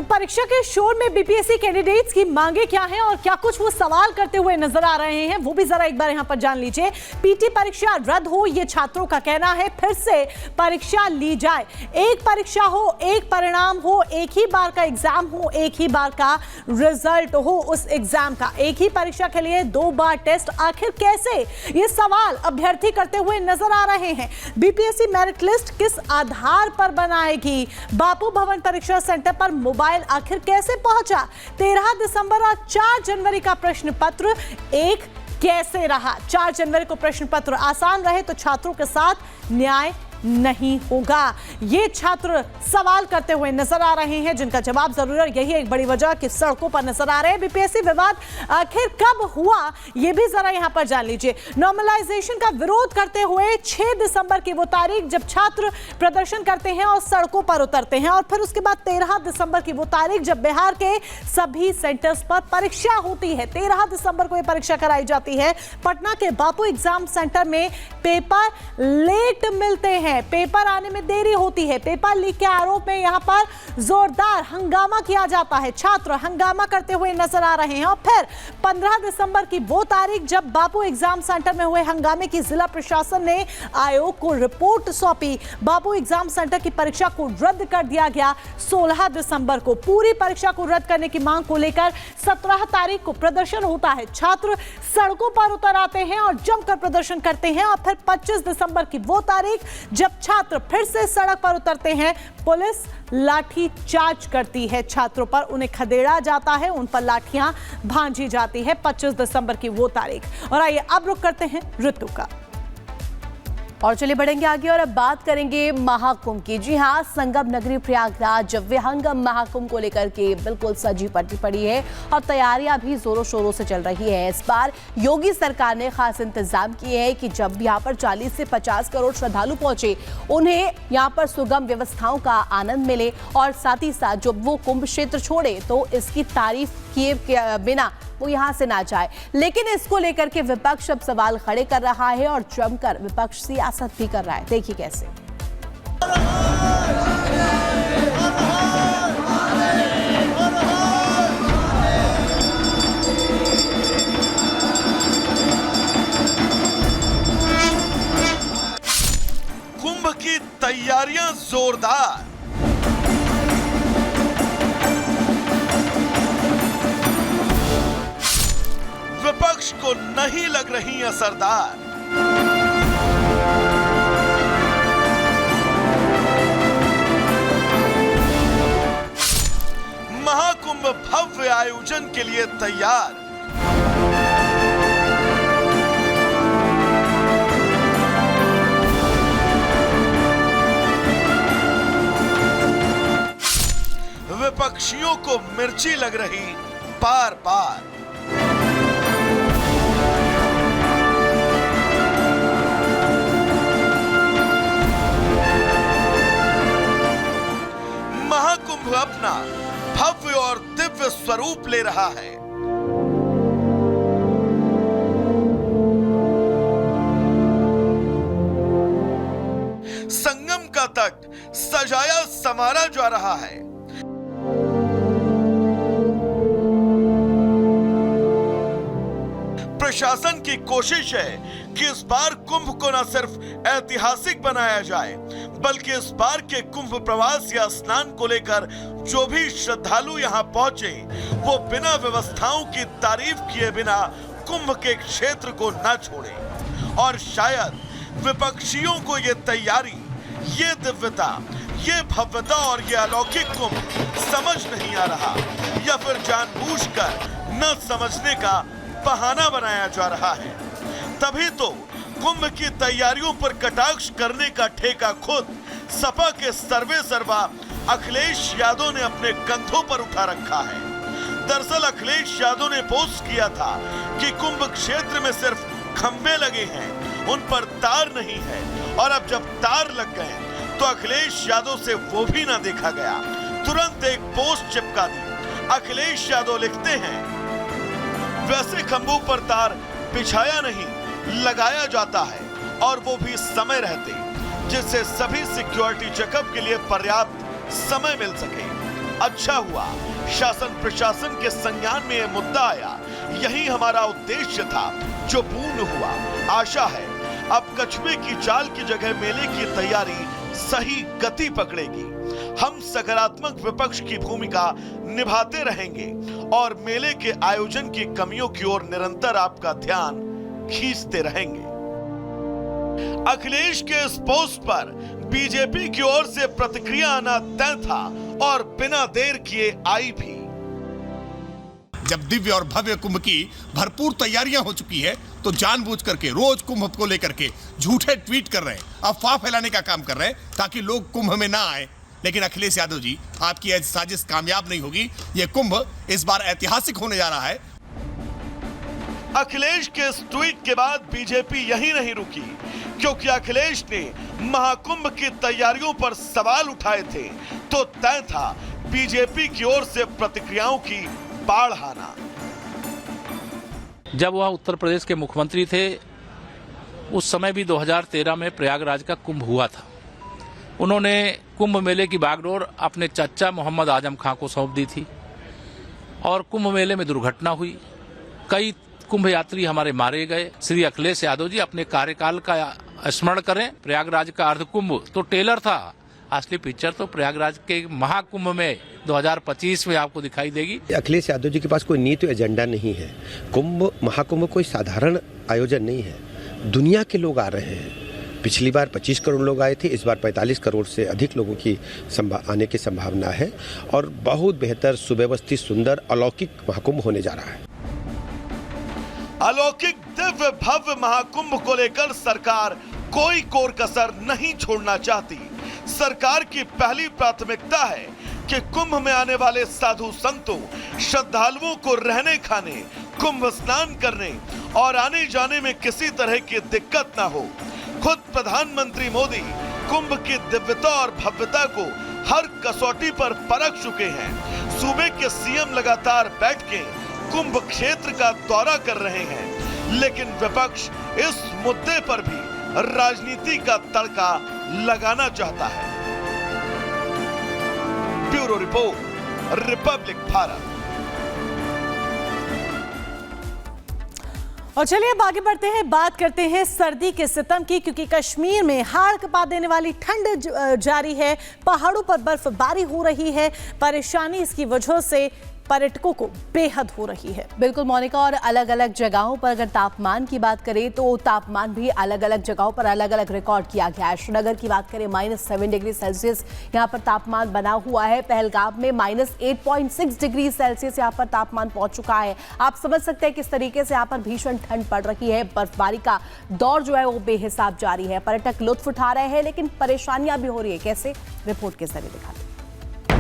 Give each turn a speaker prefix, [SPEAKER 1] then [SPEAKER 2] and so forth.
[SPEAKER 1] तो परीक्षा के शोर में बीपीएससी कैंडिडेट्स की मांगे क्या हैं और क्या कुछ वो सवाल करते हुए नजर आ रहे हैं, वो भी जरा एक बार यहां पर जान लीजिए। पीटी परीक्षा रद्द हो, ये छात्रों का कहना है। फिर से परीक्षा ली जाए, एक परीक्षा हो, एक परिणाम हो, एक ही बार का एग्जाम हो, एक ही बार का रिजल्ट हो उस एग्जाम का। एक ही परीक्षा के लिए 2 बार टेस्ट, आखिर कैसे? ये सवाल अभ्यर्थी करते हुए नजर आ रहे हैं। बीपीएससी मेरिट लिस्ट किस आधार पर बनाएगी? बापू भवन परीक्षा सेंटर पर मोबाइल आखिर कैसे पहुंचा? 13 दिसंबर और 4 जनवरी का प्रश्न पत्र एक कैसे रहा? 4 जनवरी को प्रश्न पत्र आसान रहे तो छात्रों के साथ न्याय नहीं होगा, ये छात्र सवाल करते हुए नजर आ रहे हैं, जिनका जवाब जरूर है। यही एक बड़ी वजह कि सड़कों पर नजर आ रहे हैं। बीपीएससी विवाद आखिर कब हुआ, ये भी जरा यहां पर जान लीजिए। नॉर्मलाइजेशन का विरोध करते हुए 6 दिसंबर की वो तारीख जब छात्र प्रदर्शन करते हैं और सड़कों पर उतरते हैं, और फिर उसके बाद 13 दिसंबर की वो तारीख जब बिहार के सभी सेंटर्स पर परीक्षा होती है। 13 दिसंबर को यह परीक्षा कराई जाती है। पटना के बापू एग्जाम सेंटर में पेपर लेट मिलते हैं, पेपर आने में देरी होती है। पेपर लीक के आरोप में यहां पर जोरदार हंगामा किया जाता है, छात्र हंगामा करते हुए नजर आ रहे हैं। और फिर 15 दिसंबर की वो तारीख जब बापू एग्जाम सेंटर में हुए हंगामे की जिला प्रशासन ने आयोग को रिपोर्ट सौंपी। बापू एग्जाम सेंटर की परीक्षा को रद्द कर दिया गया। 16 दिसंबर को पूरी परीक्षा को रद्द करने की मांग को लेकर 17 तारीख को प्रदर्शन होता है। छात्र सड़कों पर उतर आते हैं और जमकर प्रदर्शन करते हैं। और फिर 25 दिसंबर की वो तारीख जब छात्र फिर से सड़क पर उतरते हैं, पुलिस लाठी चार्ज करती है छात्रों पर, उन्हें खदेड़ा जाता है, उन पर लाठियां भांजी जाती है। 25 दिसंबर की वो तारीख। और आइए अब रुक करते हैं ऋतु का
[SPEAKER 2] और चलिए बढ़ेंगे आगे और अब बात करेंगे महाकुंभ की। जी हाँ, संगम नगरी प्रयागराज विहंगम महाकुंभ को लेकर के बिल्कुल सजी पटी पड़ी है और तैयारियां भी जोरों शोरों से चल रही है। इस बार योगी सरकार ने खास इंतजाम किए हैं कि जब यहाँ पर 40 से 50 करोड़ श्रद्धालु पहुंचे, उन्हें यहाँ पर सुगम व्यवस्थाओं का आनंद मिले और साथ ही साथ जब वो कुंभ क्षेत्र छोड़े तो इसकी तारीफ किए बिना वो यहां से ना जाए। लेकिन इसको लेकर के विपक्ष अब सवाल खड़े कर रहा है और जमकर विपक्ष सियासत भी कर रहा है। देखिए कैसे।
[SPEAKER 3] कुंभ की तैयारियां जोरदार। विपक्ष को नहीं लग रही असरदार। महाकुंभ भव्य आयोजन के लिए तैयार। विपक्षियों को मिर्ची लग रही पार पार। महाकुंभ अपना भव्य और दिव्य स्वरूप ले रहा है। संगम का तट सजाया संवारा जा रहा है। प्रशासन की कोशिश है कि इस बार कुंभ को न सिर्फ ऐतिहासिक बनाया जाए, बल्कि इस बार के कुंभ प्रवास या स्नान को लेकर जो भी श्रद्धालु यहां पहुंचे, वो बिना व्यवस्थाओं की तारीफ किए बिना कुंभ के क्षेत्र को न छोड़े। और शायद विपक्षियों को ये तैयारी, ये दिव्यता, ये भव्यता और ये अलौकिक कुंभ समझ नहीं आ रहा, या फिर जानबूझकर न समझने का बहाना बनाया जा रहा है। तभी तो कुंभ की तैयारियों पर कटाक्ष करने का ठेका खुद सपा के सर्वे सर्वा अखिलेश यादव ने अपने कंधों पर उठा रखा है। दरअसल अखिलेश यादव ने पोस्ट किया था कि कुंभ क्षेत्र में सिर्फ खंभे लगे हैं, उन पर तार नहीं है, और अब जब तार लग गए तो अखिलेश यादव से वो भी ना देखा गया। तुरंत एक पोस्ट चिपका दी। अखिलेश यादव लिखते हैं, वैसे खंभों पर तार बिछाया नहीं, लगाया जाता है, और वो भी समय रहते, जिससे सभी सिक्योरिटी चेकअप के लिए पर्याप्त समय मिल सके। अच्छा हुआ शासन प्रशासन के संज्ञान में यह मुद्दा आया। यही हमारा उद्देश्य था जो पूर्ण हुआ। आशा है अब कछुए की चाल की जगह मेले की तैयारी सही गति पकड़ेगी। हम सकारात्मक विपक्ष की भूमिका निभाते रहेंगे और मेले के आयोजन की कमियों की ओर निरंतर आपका ध्यान खींचते रहेंगे। अखिलेश के इस पोस्ट पर बीजेपी की ओर से प्रतिक्रिया आना तय था और बिना देर किए आई भी।
[SPEAKER 4] जब दिव्य और भव्य कुंभ की भरपूर तैयारियां हो चुकी है तो जानबूझ करके रोज कुंभ को लेकर के झूठे ट्वीट कर रहे हैं, अफवाह फैलाने का काम कर रहे हैं ताकि लोग कुंभ में ना आए। लेकिन अखिलेश यादव जी, आपकी यह साजिश कामयाब नहीं होगी। यह कुंभ इस बार ऐतिहासिक होने जा रहा है।
[SPEAKER 3] अखिलेश के इस ट्वीट के बाद बीजेपी यहीं नहीं रुकी, क्योंकि अखिलेश ने महाकुंभ की तैयारियों पर सवाल उठाए थे तो तय था बीजेपी की ओर से प्रतिक्रियाओं की बाढ़ आना।
[SPEAKER 5] जब वह उत्तर प्रदेश के मुख्यमंत्री थे उस समय भी 2013 में प्रयागराज का कुंभ हुआ था। उन्होंने कुंभ मेले की बागडोर अपने चाचा मोहम्मद आजम खां को सौंप दी थी और कुंभ मेले में दुर्घटना हुई। कई कुंभ यात्री हमारे मारे गए। श्री अखिलेश यादव जी अपने कार्यकाल का स्मरण करें। प्रयागराज का अर्ध कुंभ तो टेलर था, असली पिक्चर तो प्रयागराज के महाकुंभ में 2025 में आपको दिखाई देगी।
[SPEAKER 6] अखिलेश यादव जी के पास कोई नीति एजेंडा नहीं है। कुंभ महाकुंभ कोई साधारण आयोजन नहीं है। दुनिया के लोग आ रहे हैं। पिछली बार 25 करोड़ लोग आए थे, इस बार 45 करोड़ से अधिक लोगों की आने की संभावना है और बहुत बेहतर, सुव्यवस्थित, सुंदर, अलौकिक महाकुंभ होने जा रहा है।
[SPEAKER 3] अलौकिक दिव्य भव्य महाकुंभ को लेकर सरकार कोई कोर कसर नहीं छोड़ना चाहती। सरकार की पहली प्राथमिकता है कि कुंभ में आने वाले साधु संतों, श्रद्धालुओं को रहने खाने, कुंभ स्नान करने और आने जाने में किसी तरह की दिक्कत ना हो। खुद प्रधानमंत्री मोदी कुंभ की दिव्यता और भव्यता को हर कसौटी पर परख चुके हैं। सूबे के सीएम लगातार बैठ के कुंभ क्षेत्र का दौरा कर रहे हैं, लेकिन विपक्ष इस मुद्दे पर भी राजनीति का तड़का लगाना चाहता है। Bureau report, Republic Bharat.
[SPEAKER 1] और चलिए अब आगे बढ़ते हैं, बात करते हैं सर्दी के सितम की, क्योंकि कश्मीर में हाड़ कपा देने वाली ठंड जारी है। पहाड़ों पर बर्फबारी हो रही है। परेशानी इसकी वजह से पर्यटकों को बेहद हो रही है।
[SPEAKER 2] बिल्कुल मोनिका, और अलग अलग जगहों पर अगर तापमान की बात करें तो तापमान भी अलग अलग जगहों पर अलग अलग रिकॉर्ड किया गया है। श्रीनगर की बात करें -7 डिग्री सेल्सियस यहाँ पर तापमान बना हुआ है। पहलगाम में -8.6 डिग्री सेल्सियस यहाँ पर तापमान पहुंच चुका है। आप समझ सकते हैं किस तरीके से यहाँ पर भीषण ठंड पड़ रही है। बर्फबारी का दौर जो है वो बेहिसाब जारी है। पर्यटक लुत्फ उठा रहे हैं, लेकिन परेशानियां भी हो रही है। कैसे, रिपोर्ट के जरिए दिखाते हैं।